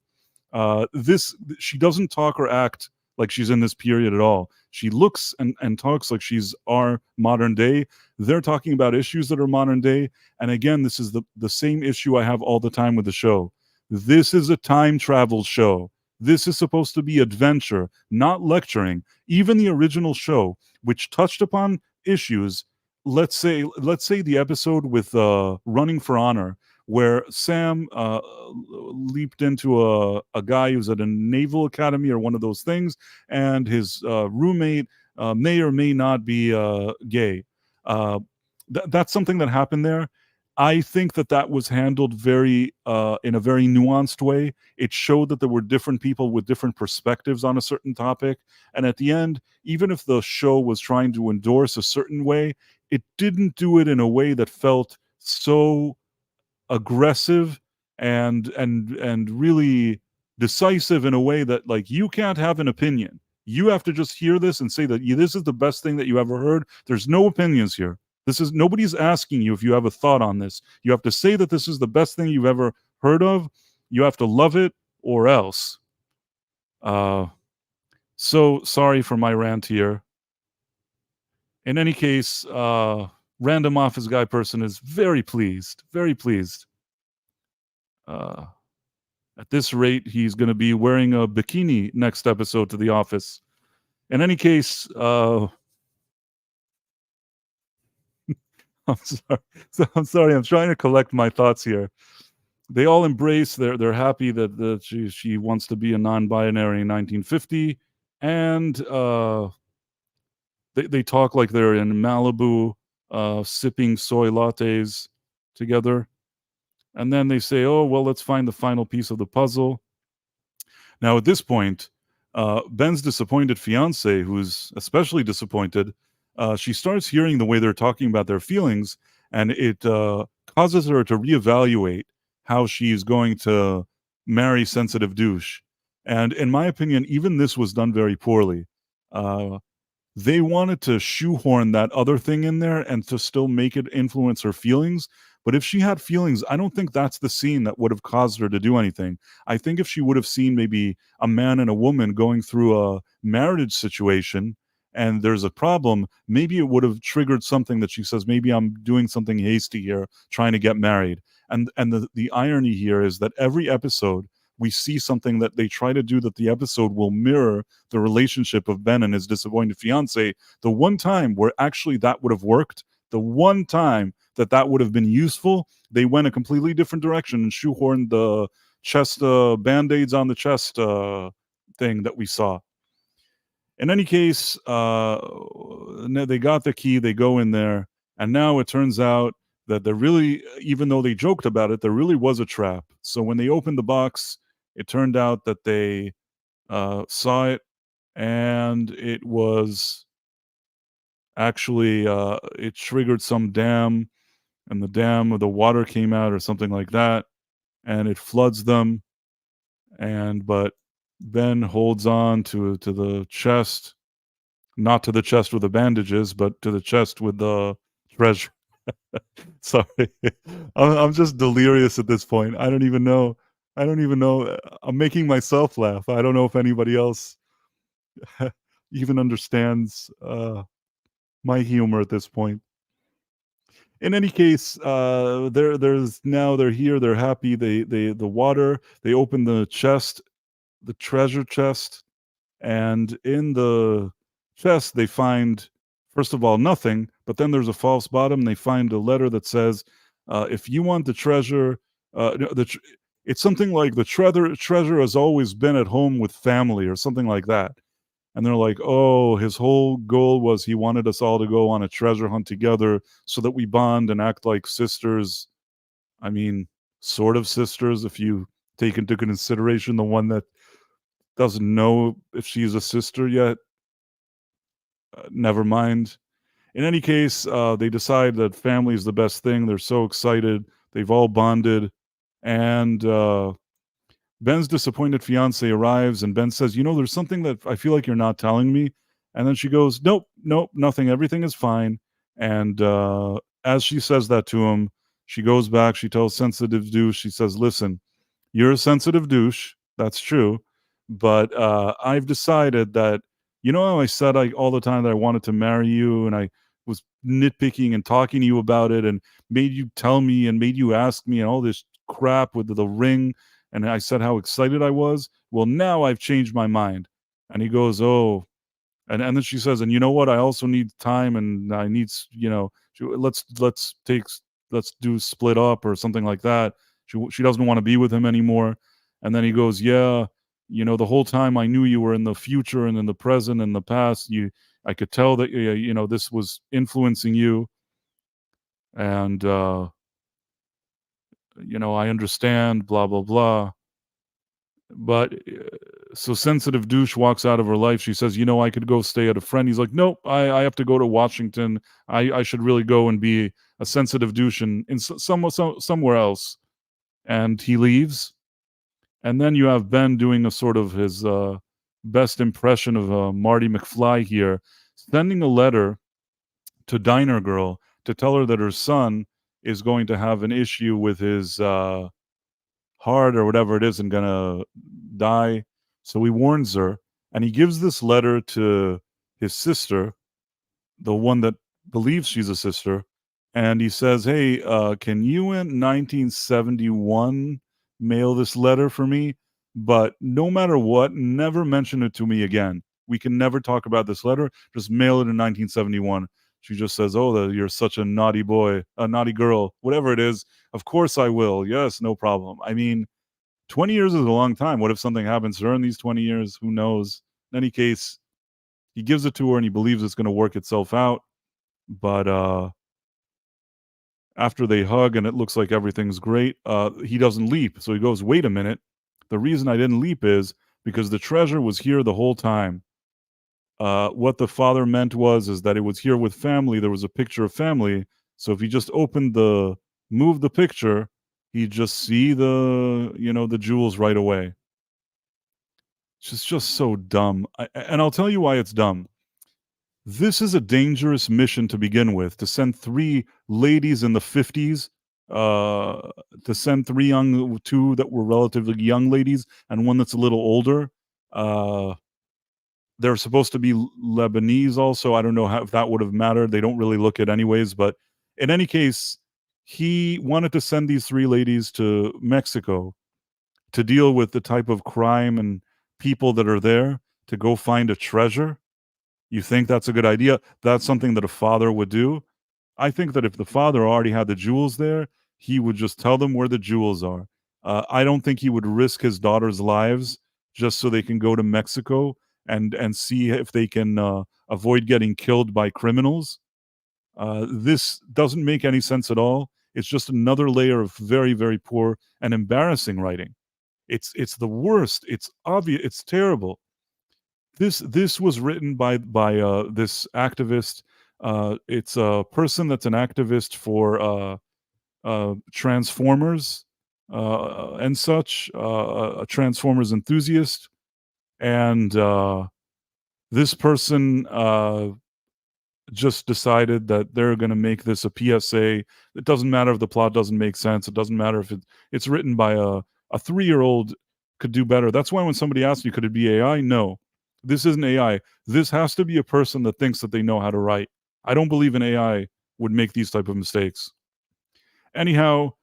This she doesn't talk or act like she's in this period at all. She looks and talks like she's our modern day. They're talking about issues that are modern day. And again, this is the same issue I have all the time with the show. This is a time travel show. This is supposed to be adventure, not lecturing. Even the original show, which touched upon issues, let's say the episode with Running for Honor, where Sam leaped into a guy who's at a naval academy or one of those things, and his roommate may or may not be gay. Uh, that's something that happened there. I think that was handled very in a very nuanced way. It showed that there were different people with different perspectives on a certain topic, and at the end, even if the show was trying to endorse a certain way, it didn't do it in a way that felt so aggressive and really decisive in a way that like you can't have an opinion. You have to just hear this and say that this is the best thing that you ever heard. There's no opinions here. This is nobody's asking you if you have a thought on this. You have to say that this is the best thing you've ever heard of. You have to love it or else. So sorry for my rant here. In any case, random office guy person is very pleased, very pleased. At this rate, he's going to be wearing a bikini next episode to The Office. In any case, I'm sorry. I'm sorry. I'm trying to collect my thoughts here. They all embrace. They're happy that she wants to be a non-binary in 1950, and they talk like they're in Malibu, sipping soy lattes together. And then they say, "Oh well, let's find the final piece of the puzzle." Now, at this point, Ben's disappointed fiance, who's especially disappointed, she starts hearing the way they're talking about their feelings, and it causes her to reevaluate how she's going to marry sensitive douche. And in my opinion, even this was done very poorly. Uh, they wanted to shoehorn that other thing in there and to still make it influence her feelings. But if she had feelings, I don't think that's the scene that would have caused her to do anything. I think if she would have seen maybe a man and a woman going through a marriage situation and there's a problem, maybe it would have triggered something that she says, maybe I'm doing something hasty here, trying to get married. And the irony here is that every episode we see something that they try to do that the episode will mirror the relationship of Ben and his disappointed fiance. The one time where actually that would have worked, the one time that that would have been useful, they went a completely different direction and shoehorned the chest band-aids on the chest thing that we saw. In any case, they got the key, they go in there, and now it turns out that there really, even though they joked about it, there really was a trap. So when they opened the box, it turned out that they saw it, and it was actually it triggered some dam, and the dam, the water came out or something like that, and it floods them. And but Ben holds on to the chest, not to the chest with the bandages, but to the chest with the treasure. Sorry, I'm just delirious at this point. I don't even know. I don't even know. I'm making myself laugh. I don't know if anybody else even understands my humor at this point. In any case, there's now they're here. They're happy. The water. They open the chest, the treasure chest, and in the chest they find, first of all, nothing, but then there's a false bottom. They find a letter that says, if you want the treasure, no, it's something like the treasure has always been at home with family or something like that. And they're like, oh, his whole goal was he wanted us all to go on a treasure hunt together so that we bond and act like sisters. I mean, sort of sisters, if you take into consideration the one that doesn't know if she's a sister yet. Never mind. In any case, they decide that family is the best thing. They're so excited. They've all bonded. And Ben's disappointed fiance arrives, and Ben says, there's something that I feel like you're not telling me. And then she goes, nope, nope, nothing. Everything is fine. And as she says that to him, she goes back. She tells sensitive douche, she says, listen, you're a sensitive douche. That's true. But I've decided that, how I said all the time that I wanted to marry you, and I was nitpicking and talking to you about it and made you tell me and made you ask me and all this crap with the ring. And I said how excited I was. Well, now I've changed my mind. And he goes, oh, and then she says, and you know what? I also need time, and I need, let's do split up or something like that. She doesn't want to be with him anymore. And then he goes, yeah, the whole time I knew you were in the future and in the present and the past. I could tell that this was influencing you, and I understand, blah blah blah. But so sensitive douche walks out of her life. She says, I could go stay at a friend. He's like, nope, I have to go to Washington. I should really go and be a sensitive douche in somewhere else. And he leaves. And then you have Ben doing a sort of his best impression of Marty McFly here, sending a letter to Diner Girl to tell her that her son is going to have an issue with his heart or whatever it is and gonna die. So he warns her, and he gives this letter to his sister, the one that believes she's a sister, and he says, hey, can you in 1971 mail this letter for me? But no matter what, never mention it to me again. We can never talk about this letter. Just mail it in 1971. She just says, oh, you're such a naughty boy, a naughty girl, whatever it is. Of course I will. Yes, no problem. I mean, 20 years is a long time. What if something happens to her in these 20 years? Who knows? In any case, he gives it to her and he believes it's going to work itself out. But after they hug and it looks like everything's great, he doesn't leap. So he goes, wait a minute. The reason I didn't leap is because the treasure was here the whole time. What the father meant is that it was here with family. There was a picture of family, so if he just moved the picture, he'd just see the jewels right away. It's just so dumb. And I'll tell you why it's dumb. This is a dangerous mission to begin with, to send 3 ladies in the 50s, uh, to send 2 that were relatively young ladies and one that's a little older. Uh, they're supposed to be Lebanese also. I don't know if that would have mattered. They don't really look it anyways, but in any case, he wanted to send these 3 ladies to Mexico to deal with the type of crime and people that are there, to go find a treasure. You think that's a good idea? That's something that a father would do? I think that if the father already had the jewels there, he would just tell them where the jewels are. I don't think he would risk his daughter's lives just so they can go to Mexico and see if they can avoid getting killed by criminals. This doesn't make any sense at all. It's just another layer of very, very poor and embarrassing writing. It's the worst. It's obvious. It's terrible. This was written by this activist. It's a person that's an activist for Transformers and such, a Transformers enthusiast, and this person just decided that they're going to make this a PSA. It doesn't matter if the plot doesn't make sense. It doesn't matter if it's written by a 3-year-old could do better. That's why when somebody asks me, could it be AI? No, this isn't AI. This has to be a person that thinks that they know how to write. I don't believe an AI would make these type of mistakes. Anyhow,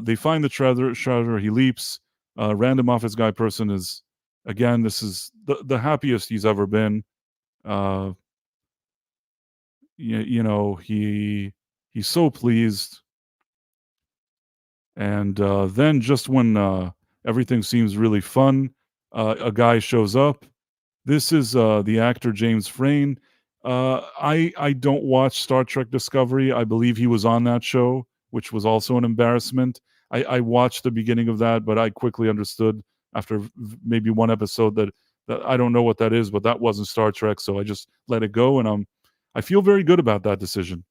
they find the treasure. He leaps. Random office guy person is, again, this is the happiest he's ever been. Uh, he's so pleased, and then just when everything seems really fun, a guy shows up. This is the actor James Frain. I don't watch Star Trek Discovery. I believe he was on that show, which was also an embarrassment. I watched the beginning of that, but I quickly understood after maybe one episode that I don't know what that is, but that wasn't Star Trek, so I just let it go, and I feel very good about that decision.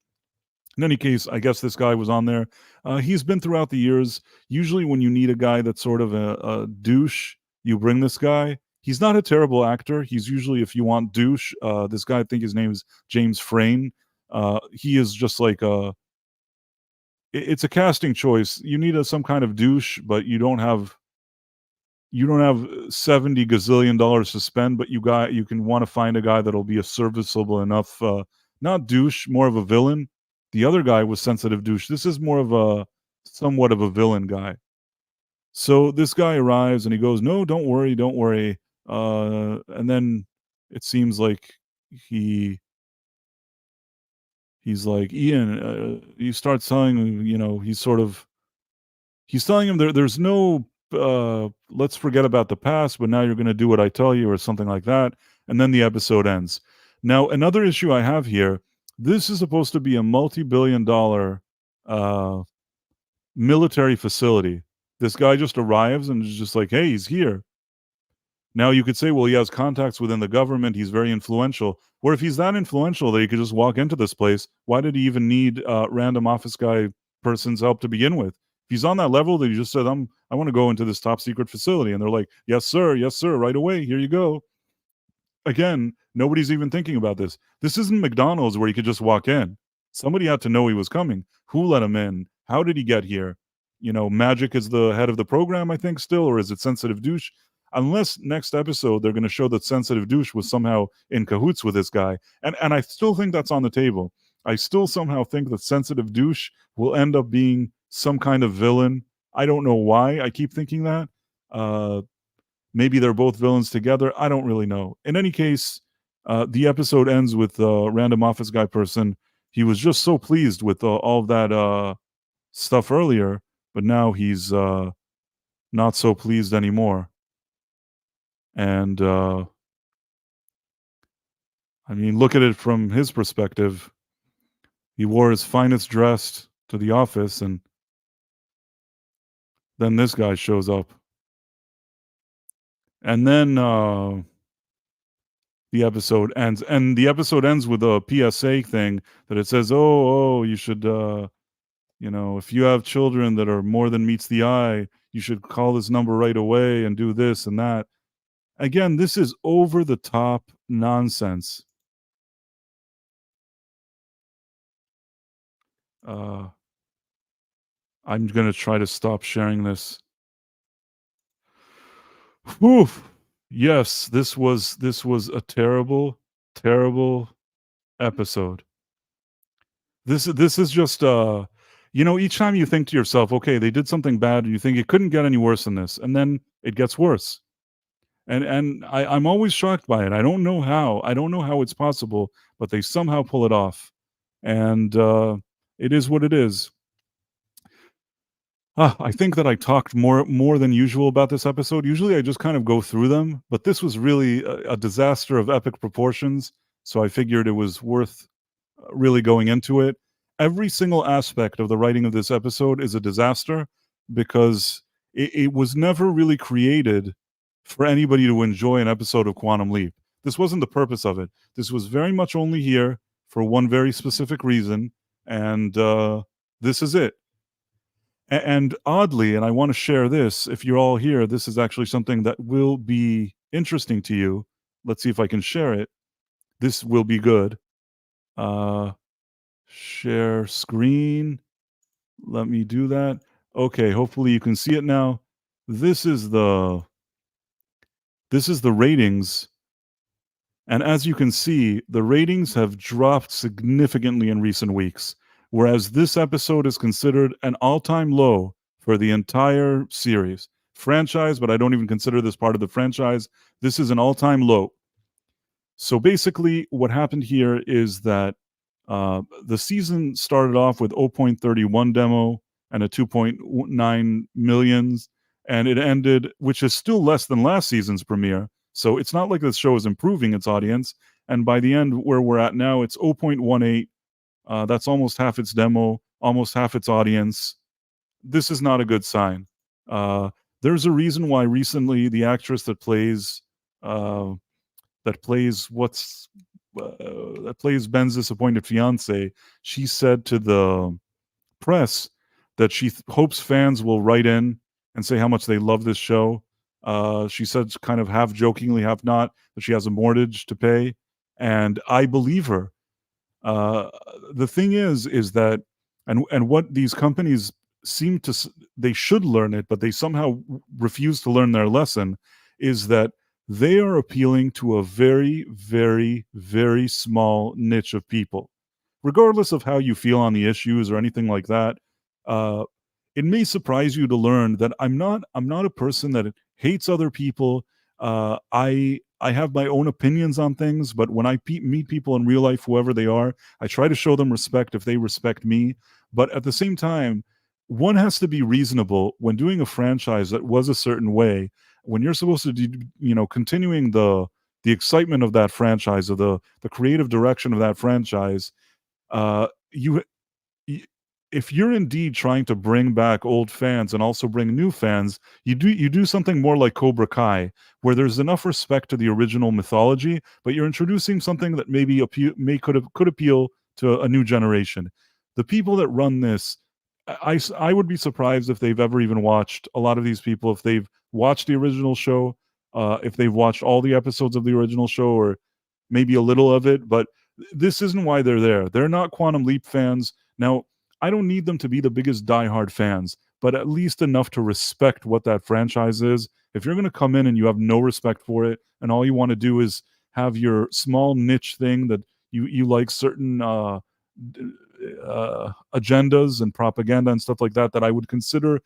In any case, I guess this guy was on there. He's been throughout the years. Usually, when you need a guy that's sort of a douche, you bring this guy. He's not a terrible actor. He's usually, if you want douche, this guy, I think his name is James Frain. He is just like it's a casting choice. You need some kind of douche, but you don't have 70 gazillion dollars to spend, but you can want to find a guy that'll be a serviceable enough, not douche, more of a villain. The other guy was sensitive douche. This is more of a somewhat of a villain guy. So this guy arrives and he goes, "No, don't worry, don't worry." And then it seems like he he's like, "Ian," he starts telling him, he's telling him there's no let's forget about the past, but now you're going to do what I tell you or something like that, and then the episode ends. Now, another issue I have here, this is supposed to be a multi-billion dollar uh military facility. This guy just arrives and is just like, "Hey, he's here." Now you could say, well, he has contacts within the government, he's very influential. Or if he's that influential that he could just walk into this place, why did he even need random office guy person's help to begin with? If he's on that level that he just said, I want to go into this top secret facility, and they're like, yes, sir, right away, here you go. Again, nobody's even thinking about this. This isn't McDonald's where you could just walk in. Somebody had to know he was coming. Who let him in? How did he get here? Magic is the head of the program, I think, still, or is it Sensitive Douche? Unless next episode they're going to show that Sensitive Douche was somehow in cahoots with this guy. And I still think that's on the table. I still somehow think that Sensitive Douche will end up being some kind of villain. I don't know why I keep thinking that. Maybe they're both villains together. I don't really know. In any case, the episode ends with random office guy person. He was just so pleased with all of that stuff earlier, but now he's not so pleased anymore. And I mean, look at it from his perspective. He wore his finest dress to the office, and then this guy shows up. And then the episode ends. And the episode ends with a PSA thing that it says, "Oh, you should, if you have children that are more than meets the eye, you should call this number right away and do this and that." Again, this is over the top nonsense. Uh, I'm gonna try to stop sharing this. Whew. Yes, this was a terrible, terrible episode. This is just each time you think to yourself, okay, they did something bad, and you think it couldn't get any worse than this, and then it gets worse. And I'm always shocked by it. I don't know how. I don't know how it's possible, but they somehow pull it off. And it is what it is. I think that I talked more than usual about this episode. Usually I just kind of go through them, but this was really a disaster of epic proportions, so I figured it was worth really going into it. Every single aspect of the writing of this episode is a disaster because it was never really created for anybody to enjoy an episode of Quantum Leap. This wasn't the purpose of it. This was very much only here for one very specific reason, and this is it. And oddly, and I want to share this, if you're all here, this is actually something that will be interesting to you. Let's see if I can share it. This will be good. Uh, Share screen. Let me do that. Okay, hopefully you can see it now. This is the ratings, and as you can see, the ratings have dropped significantly in recent weeks, whereas this episode is considered an all-time low for the entire series. Franchise, but I don't even consider this part of the franchise. This is an all-time low. So basically, what happened here is that the season started off with 0.31 demo and a 2.9 millions, and it ended, which is still less than last season's premiere. So it's not like the show is improving its audience. And by the end, where we're at now, it's 0.18. That's almost half its demo, almost half its audience. This is not a good sign. There's a reason why recently the actress uh, that plays Ben's disappointed fiance, she said to the press that she hopes fans will write in and say how much they love this show. She said, kind of half jokingly, half not, that she has a mortgage to pay, and I believe her. Uh, the thing is that, and what these companies seem to, they should learn it, but they somehow refuse to learn their lesson, is that they are appealing to a very, very, very small niche of people. Regardless of how you feel on the issues or anything like that, uh, it may surprise you to learn that I'm not a person that hates other people. I have my own opinions on things, but when I meet people in real life, whoever they are, I try to show them respect if they respect me. But at the same time, one has to be reasonable when doing a franchise that was a certain way. When you're supposed to do, continuing the excitement of that franchise, or the creative direction of that franchise, you if you're indeed trying to bring back old fans and also bring new fans, you do something more like Cobra Kai, where there's enough respect to the original mythology, but you're introducing something that maybe could appeal to a new generation. The people that run this, I would be surprised if they've ever even watched, a lot of these people, if they've watched the original show, if they've watched all the episodes of the original show, or maybe a little of it, but this isn't why they're there. They're not Quantum Leap fans. Now, I don't need them to be the biggest diehard fans, but at least enough to respect what that franchise is. If you're going to come in and you have no respect for it, and all you want to do is have your small niche thing that you like certain agendas and propaganda and stuff like that, that I would consider,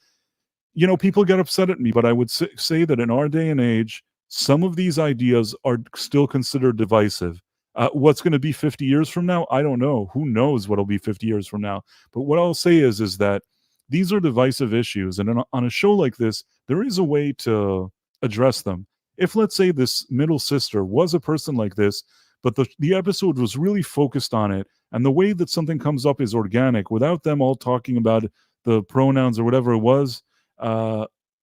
people get upset at me, but I would say that in our day and age, some of these ideas are still considered divisive. What's going to be 50 years from now? I don't know. Who knows what'll be 50 years from now? But what I'll say is that these are divisive issues, and on a show like this, there is a way to address them. If, let's say, this middle sister was a person like this, but the episode was really focused on it, and the way that something comes up is organic, without them all talking about the pronouns or whatever it was,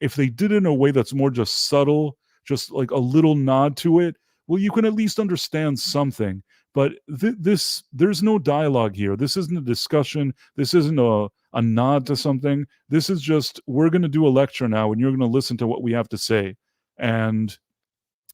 if they did it in a way that's more just subtle, just like a little nod to it, well, you can at least understand something. But there's no dialogue here. This isn't a discussion. This isn't a nod to something. This is just, we're going to do a lecture now, and you're going to listen to what we have to say. And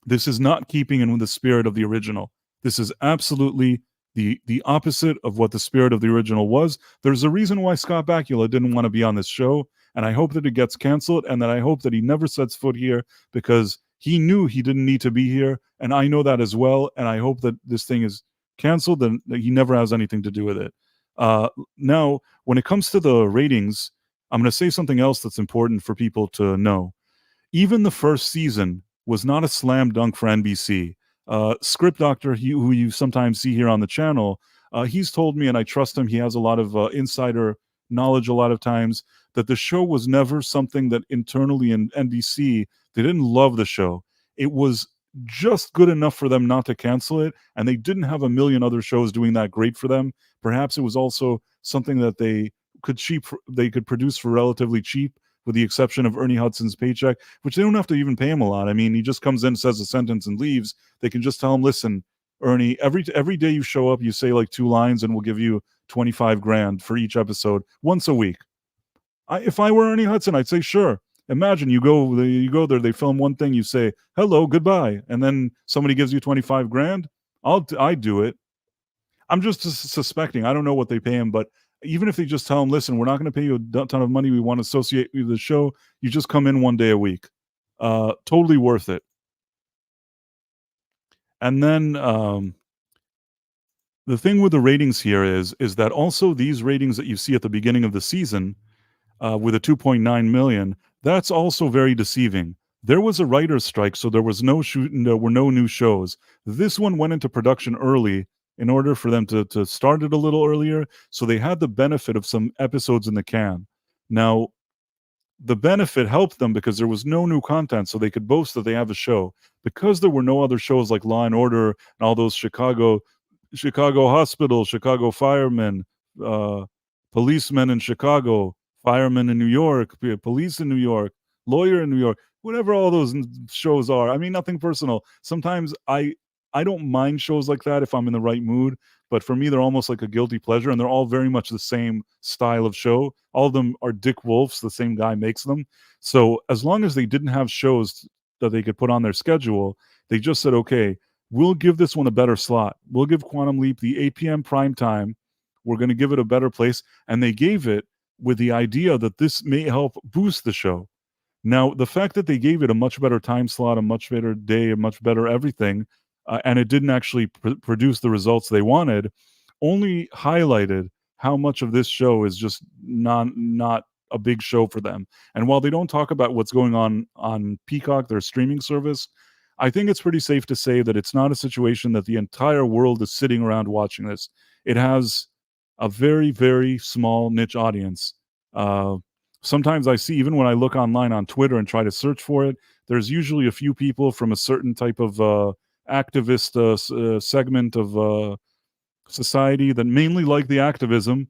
this is not keeping in with the spirit of the original. This is absolutely the opposite of what the spirit of the original was. There's a reason why Scott Bakula didn't want to be on this show, and I hope that it gets canceled, and that I hope that he never sets foot here, because he knew he didn't need to be here, and I know that as well, and I hope that this thing is canceled and that he never has anything to do with it. Now, when it comes to the ratings, I'm going to say something else that's important for people to know. Even the first season was not a slam dunk for NBC. Script Doctor, who you sometimes see here on the channel, he's told me, and I trust him, he has a lot of insider knowledge a lot of times, that the show was never something that internally in NBC, they didn't love the show. It was just good enough for them not to cancel it, and they didn't have a million other shows doing that great for them. Perhaps it was also something that they could produce for relatively cheap, with the exception of Ernie Hudson's paycheck, which they don't have to even pay him a lot. I mean, he just comes in, says a sentence, and leaves. They can just tell him, listen, Ernie, every day you show up, you say like 2 lines, and we'll give you 25 grand for each episode once a week. If I were Ernie Hudson, I'd say, sure. Imagine you go there, they film one thing, you say, hello, goodbye, and then somebody gives you 25 grand. I'd do it. I'm just suspecting. I don't know what they pay him, but even if they just tell him, listen, we're not going to pay you a ton of money, we want to associate you with the show, you just come in 1 day a week. Totally worth it. And then the thing with the ratings here is that also these ratings that you see at the beginning of the season, with a 2.9 million, that's also very deceiving. There was a writer's strike, so there were no new shows. This one went into production early in order for them to start it a little earlier, so they had the benefit of some episodes in the can. Now, the benefit helped them because there was no new content, so they could boast that they have a show. Because there were no other shows like Law and Order and all those Chicago Hospital, Chicago Firemen, Policemen in Chicago, Firemen in New York, Police in New York, Lawyer in New York, whatever all those shows are. I mean, nothing personal. Sometimes I don't mind shows like that if I'm in the right mood, but for me, they're almost like a guilty pleasure, and they're all very much the same style of show. All of them are Dick Wolf's, the same guy makes them. So as long as they didn't have shows that they could put on their schedule, they just said, okay, we'll give this one a better slot. We'll give Quantum Leap the 8 p.m. prime time. We're going to give it a better place. And they gave it with the idea that this may help boost the show. Now, the fact that they gave it a much better time slot, a much better day, a much better everything, and it didn't actually produce the results they wanted, only highlighted how much of this show is just not a big show for them. And while they don't talk about what's going on Peacock, their streaming service, I think it's pretty safe to say that it's not a situation that the entire world is sitting around watching this. It has a very, very small niche audience. Sometimes I see, even when I look online on Twitter and try to search for it, there's usually a few people from a certain type of activist segment of society that mainly like the activism,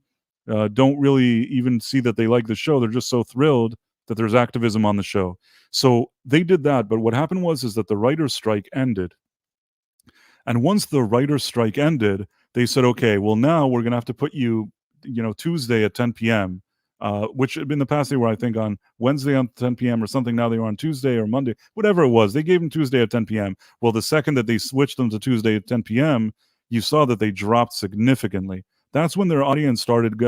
don't really even see that they like the show. They're just so thrilled that there's activism on the show. So they did that, but what happened is that the writer's strike ended. And once the writer's strike ended, they said, okay, well, now we're going to have to put you, Tuesday at 10 p.m., which in the past they were, I think, on Wednesday on 10 p.m. or something. Now they were on Tuesday or Monday, whatever it was. They gave them Tuesday at 10 p.m. Well, the second that they switched them to Tuesday at 10 p.m., you saw that they dropped significantly. That's when their audience started,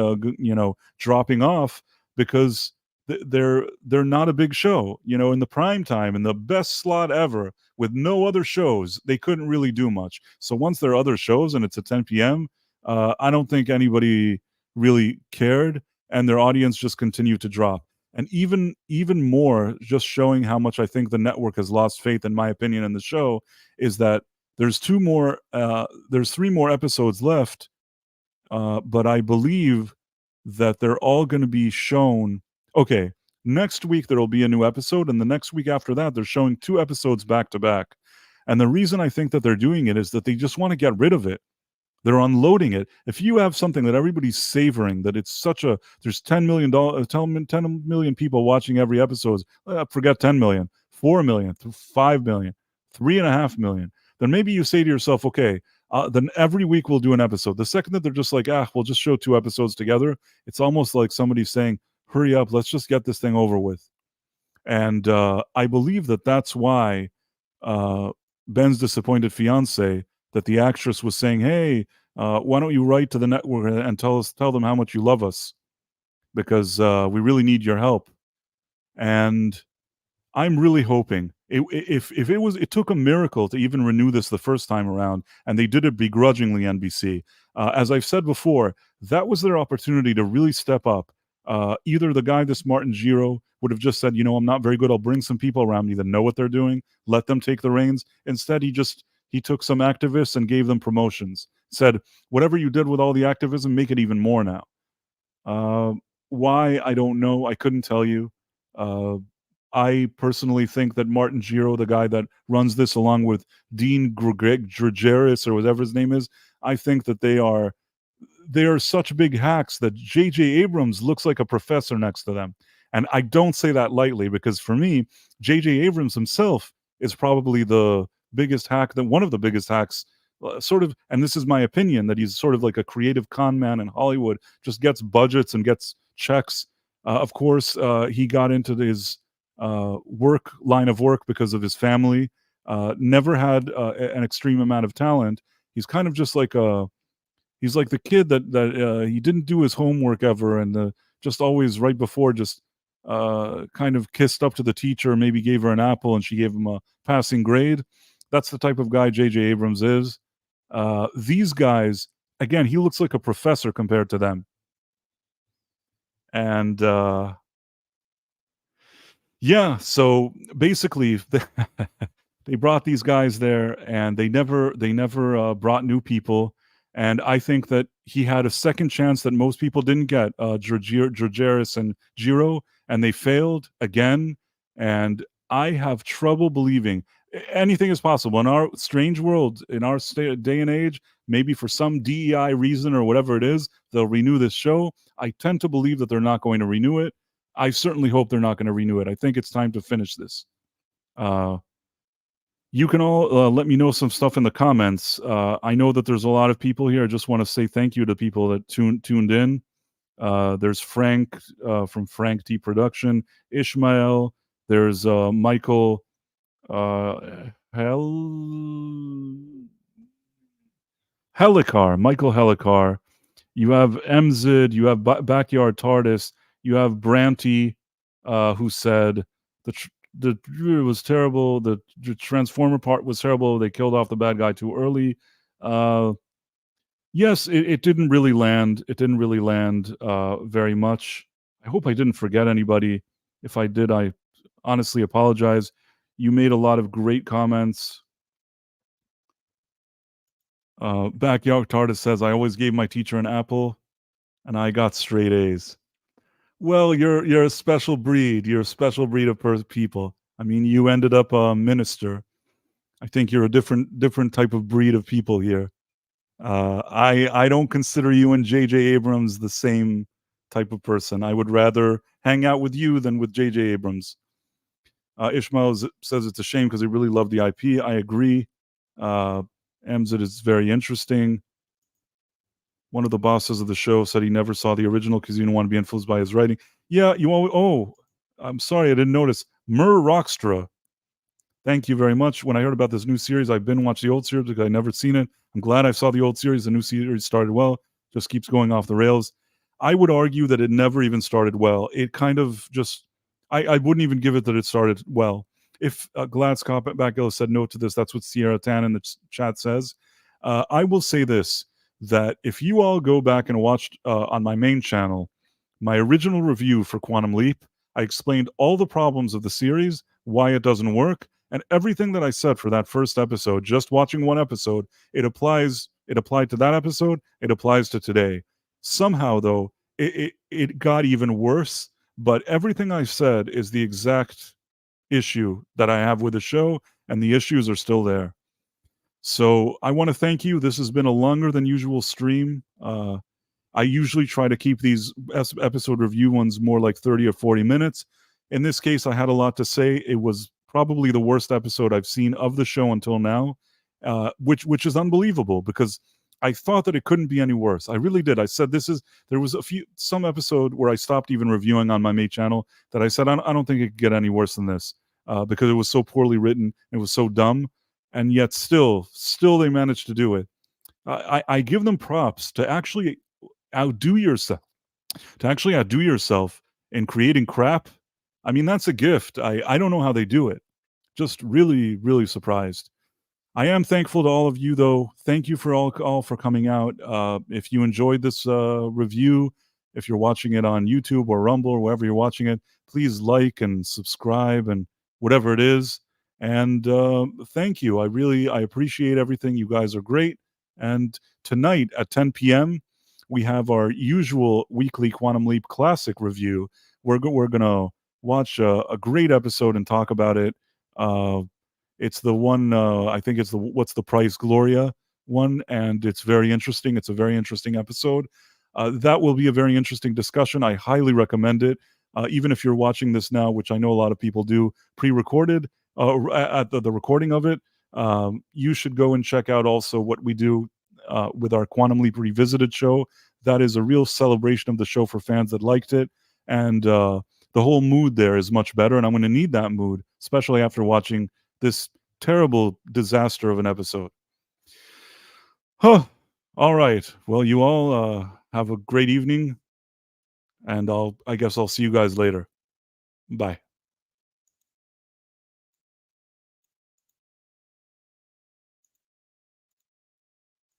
dropping off, because they're not a big show. In the prime time, in the best slot ever, with no other shows, they couldn't really do much. So once there are other shows and it's at 10 p.m., I don't think anybody really cared, and their audience just continued to drop. And even more, just showing how much I think the network has lost faith, in my opinion, in the show, is that there's 3 more episodes left, but I believe that they're all going to be shown. Okay, next week there will be a new episode, and the next week after that they're showing 2 episodes back to back. And the reason I think that they're doing it is that they just want to get rid of it. They're unloading it. If you have something that everybody's savoring, that it's there's 10 million people watching every episode, forget 10 million, 4 million, 5 million, 3.5 million. then maybe you say to yourself, okay, then every week we'll do an episode. The second that they're just like, we'll just show 2 episodes together, it's almost like somebody saying, hurry up, let's just get this thing over with. And I believe that that's why Ben's disappointed fiance, that the actress was saying, hey, why don't you write to the network and tell them how much you love us, because we really need your help. And I'm really hoping if it took a miracle to even renew this the first time around, and they did it begrudgingly, NBC. As I've said before, that was their opportunity to really step up. Either the guy, this Martin Giro, would have just said, I'm not very good. I'll bring some people around me that know what they're doing. Let them take the reins. Instead, he took some activists and gave them promotions. Said, whatever you did with all the activism, make it even more now. Why? I don't know. I couldn't tell you. I personally think that Martin Giro, the guy that runs this along with Dean Georgaris or whatever his name is, I think that they are such big hacks that J.J. Abrams looks like a professor next to them. And I don't say that lightly, because for me, J.J. Abrams himself is probably the biggest hack, one of the biggest hacks, sort of, and this is my opinion, that he's sort of like a creative con man in Hollywood, just gets budgets and gets checks. Of course, he got into his line of work because of his family. Never had an extreme amount of talent. He's kind of just like he's like the kid that he didn't do his homework ever, and just always right before just kind of kissed up to the teacher, maybe gave her an apple and she gave him a passing grade. That's the type of guy J.J. Abrams is. These guys, again, he looks like a professor compared to them. And yeah, so basically they brought these guys there, and they never brought new people. And I think that he had a second chance that most people didn't get, Georgaris and Giro, and they failed again. And I have trouble believing anything is possible in our strange world, in our day and age. Maybe for some DEI reason or whatever it is, they'll renew this show. I tend to believe that they're not going to renew it. I certainly hope they're not going to renew it. I think it's time to finish this. You can all let me know some stuff in the comments. I know that there's a lot of people here. I just want to say thank you to people that tuned in. There's Frank from Frank T Production, Ishmael. There's Michael Helicar. Michael Helicar. You have MZid. You have Backyard TARDIS. You have Branty, who said it was terrible. The Transformer part was terrible. They killed off the bad guy too early. Yes, it didn't really land. It didn't really land very much. I hope I didn't forget anybody. If I did, I honestly apologize. You made a lot of great comments. Backyard TARDIS says, I always gave my teacher an apple, and I got straight A's. Well, you're a special breed. You're a special breed of people. I mean, you ended up a minister. I think you're a different type of breed of people here. I don't consider you and J.J. Abrams the same type of person. I would rather hang out with you than with J.J. Abrams. Ishmael says it's a shame because he really loved the IP. I agree. Emzit is very interesting. One of the bosses of the show said he never saw the original because he didn't want to be influenced by his writing. Yeah, I'm sorry, I didn't notice. Mur Rockstra. Thank you very much. When I heard about this new series, I've been watching the old series because I'd never seen it. I'm glad I saw the old series. The new series started well. Just keeps going off the rails. I would argue that it never even started well. It kind of just, I wouldn't even give it that it started well. If Glad Scott Backgill said no to this, that's what Sierra Tan in the chat says. I will say this, that if you all go back and watched on my main channel, my original review for Quantum Leap, I explained all the problems of the series, why it doesn't work, and everything that I said for that first episode. Just watching one episode, it applied to that episode, it applies to today. Somehow, though, it got even worse, but everything I said is the exact issue that I have with the show, and the issues are still there. So I want to thank you. This has been a longer than usual stream. I usually try to keep these episode review ones more like 30 or 40 minutes. In this case, I had a lot to say. It was probably the worst episode I've seen of the show until now. which is unbelievable because I thought that it couldn't be any worse. I really did. I said this is. There was some episode where I stopped even reviewing on my main channel that I said I don't think it could get any worse than this because it was so poorly written, it was so dumb, and yet still they managed to do it. I give them props to actually outdo yourself in creating crap. I mean, that's a gift. I don't know how they do it. Just really, really surprised. I am thankful to all of you, though. Thank you for all for coming out. If you enjoyed this review, if you're watching it on YouTube or Rumble or wherever you're watching it, please like and subscribe and whatever it is. And thank you. I appreciate everything. You guys are great. And tonight at 10 p.m., we have our usual weekly Quantum Leap Classic review. We're gonna watch a great episode and talk about it. It's the one, I think it's the What's the Price Gloria one, and it's very interesting. It's a very interesting episode. That will be a very interesting discussion. I highly recommend it. Even if you're watching this now, which I know a lot of people do, pre-recorded at the recording of it, you should go and check out also what we do with our Quantum Leap Revisited show. That is a real celebration of the show for fans that liked it, and the whole mood there is much better. And I'm going to need that mood, especially after watching this terrible disaster of an episode. Huh. All right. Well, you all have a great evening, and I guess I'll see you guys later. Bye.